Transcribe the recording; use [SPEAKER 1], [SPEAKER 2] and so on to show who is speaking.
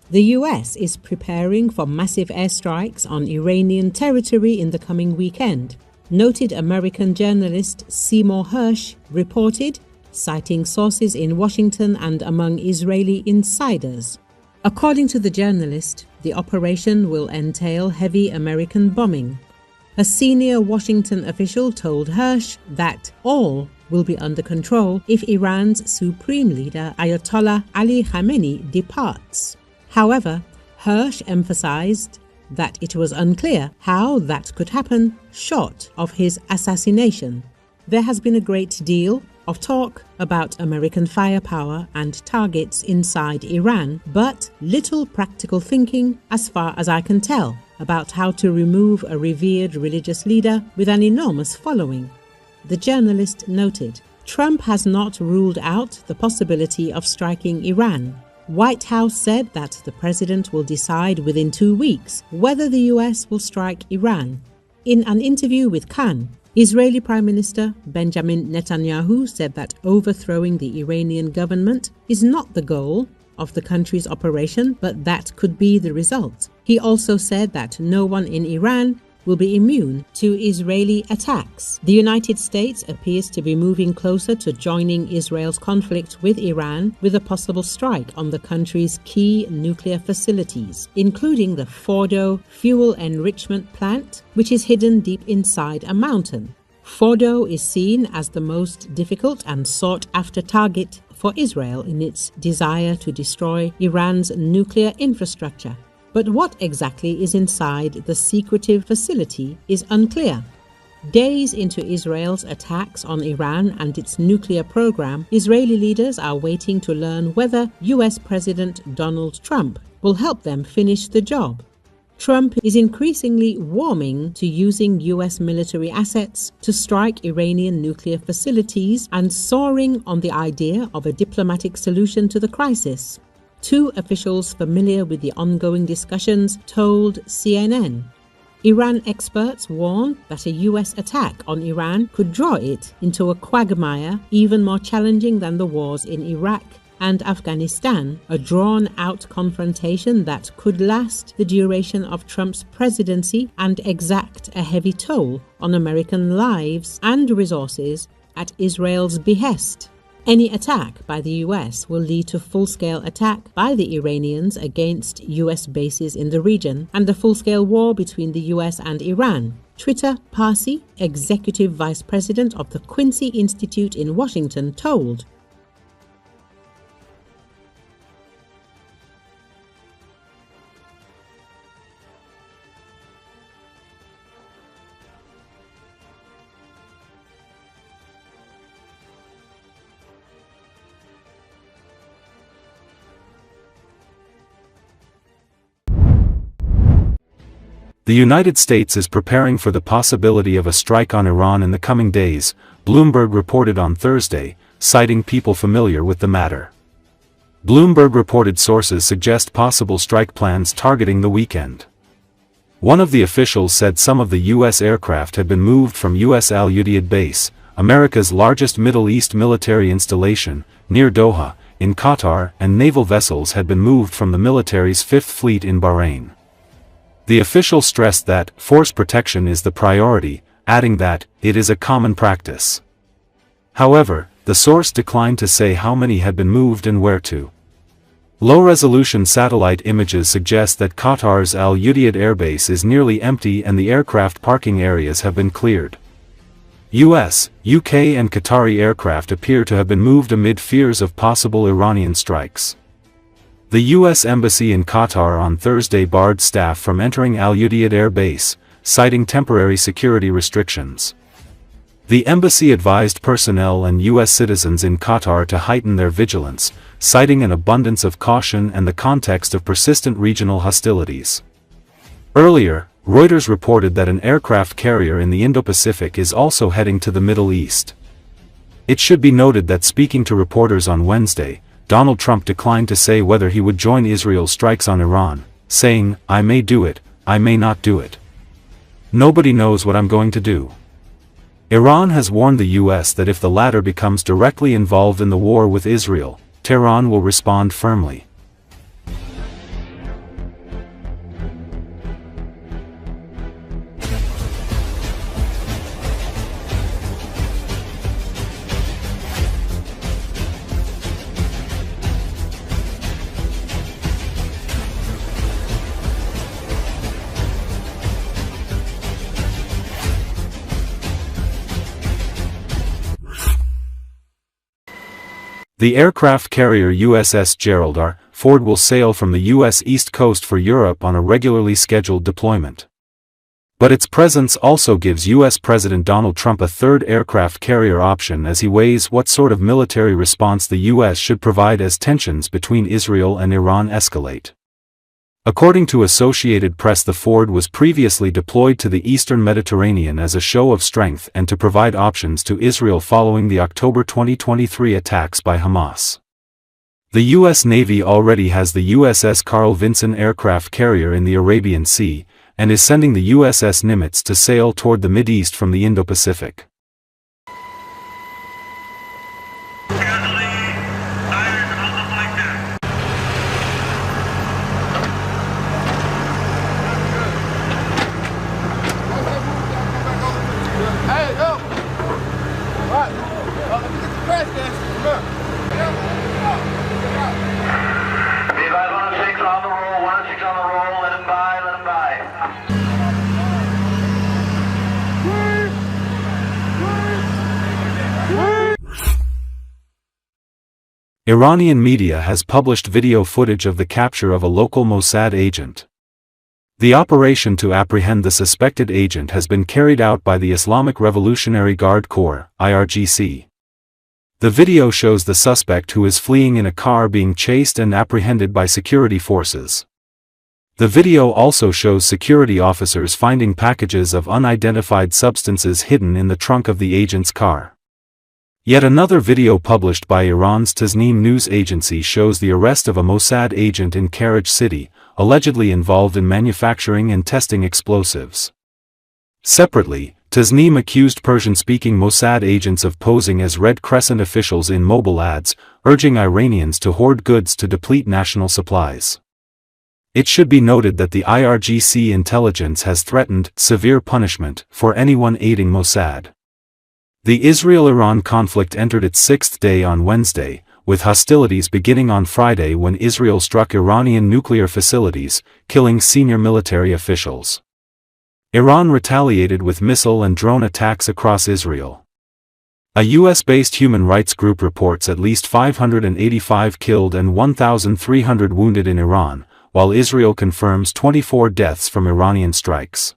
[SPEAKER 1] The US is preparing for massive airstrikes on Iranian territory in the coming weekend. Noted American journalist Seymour Hersh reported, citing sources in Washington and among Israeli insiders. According to the journalist, the operation will entail heavy American bombing. A senior Washington official told Hersh that all will be under control if Iran's supreme leader Ayatollah Ali Khamenei departs. However, Hersh emphasized that it was unclear how that could happen short of his assassination. There has been a great deal of talk about American firepower and targets inside Iran, but little practical thinking, as far as I can tell, about how to remove a revered religious leader with an enormous following. The journalist noted, Trump has not ruled out the possibility of striking Iran. White House said that the president will decide within 2 weeks whether the US will strike Iran. In an interview with Khan, Israeli Prime Minister Benjamin Netanyahu said that overthrowing the Iranian government is not the goal of the country's operation, but that could be the result. He also said that no one in Iran will be immune to Israeli attacks. The United States appears to be moving closer to joining Israel's conflict with Iran with a possible strike on the country's key nuclear facilities, including the Fordo fuel enrichment plant, which is hidden deep inside a mountain. Fordo is seen as the most difficult and sought-after target for Israel in its desire to destroy Iran's nuclear infrastructure. But what exactly is inside the secretive facility is unclear. Days into Israel's attacks on Iran and its nuclear program, Israeli leaders are waiting to learn whether US President Donald Trump will help them finish the job. Trump is increasingly warming to using US military assets to strike Iranian nuclear facilities and soaring on the idea of a diplomatic solution to the crisis. Two officials familiar with the ongoing discussions told CNN. Iran experts warned that a US attack on Iran could draw it into a quagmire even more challenging than the wars in Iraq and Afghanistan, a drawn-out confrontation that could last the duration of Trump's presidency and exact a heavy toll on American lives and resources at Israel's behest. Any attack by the US will lead to full-scale attack by the Iranians against US bases in the region and a full-scale war between the US and Iran. Trita Parsi, executive vice president of the Quincy Institute in Washington, told.
[SPEAKER 2] The United States is preparing for the possibility of a strike on Iran in the coming days, Bloomberg reported on Thursday, citing people familiar with the matter. Bloomberg reported sources suggest possible strike plans targeting the weekend. One of the officials said some of the U.S. aircraft had been moved from U.S. Al Udeid Base, America's largest Middle East military installation, near Doha, in Qatar, and naval vessels had been moved from the military's Fifth Fleet in Bahrain. The official stressed that force protection is the priority, adding that it is a common practice. However, the source declined to say how many had been moved and where to. Low-resolution satellite images suggest that Qatar's Al Udeid airbase is nearly empty and the aircraft parking areas have been cleared. US, UK and Qatari aircraft appear to have been moved amid fears of possible Iranian strikes. The U.S. Embassy in Qatar on Thursday barred staff from entering Al Udeid Air Base, citing temporary security restrictions. The embassy advised personnel and U.S. citizens in Qatar to heighten their vigilance, citing an abundance of caution and the context of persistent regional hostilities. Earlier, Reuters reported that an aircraft carrier in the Indo-Pacific is also heading to the Middle East. It should be noted that speaking to reporters on Wednesday, Donald Trump declined to say whether he would join Israel's strikes on Iran, saying, "I may do it, I may not do it. Nobody knows what I'm going to do." Iran has warned the U.S. that if the latter becomes directly involved in the war with Israel, Tehran will respond firmly. The aircraft carrier USS Gerald R. Ford will sail from the U.S. East Coast for Europe on a regularly scheduled deployment. But its presence also gives U.S. President Donald Trump a third aircraft carrier option as he weighs what sort of military response the U.S. should provide as tensions between Israel and Iran escalate. According to Associated Press, the Ford was previously deployed to the eastern Mediterranean as a show of strength and to provide options to Israel following the October 2023 attacks by Hamas. The U.S. Navy already has the USS Carl Vinson aircraft carrier in the Arabian Sea, and is sending the USS Nimitz to sail toward the Mideast from the Indo-Pacific. Iranian media has published video footage of the capture of a local Mossad agent. The operation to apprehend the suspected agent has been carried out by the Islamic Revolutionary Guard Corps, IRGC. The video shows the suspect, who is fleeing in a car, being chased and apprehended by security forces. The video also shows security officers finding packages of unidentified substances hidden in the trunk of the agent's car. Yet another video published by Iran's Tasnim news agency shows the arrest of a Mossad agent in Karaj City, allegedly involved in manufacturing and testing explosives. Separately, Tasnim accused Persian-speaking Mossad agents of posing as Red Crescent officials in mobile ads, urging Iranians to hoard goods to deplete national supplies. It should be noted that the IRGC intelligence has threatened severe punishment for anyone aiding Mossad. The Israel-Iran conflict entered its sixth day on Wednesday, with hostilities beginning on Friday when Israel struck Iranian nuclear facilities, killing senior military officials. Iran retaliated with missile and drone attacks across Israel. A US-based human rights group reports at least 585 killed and 1,300 wounded in Iran, while Israel confirms 24 deaths from Iranian strikes.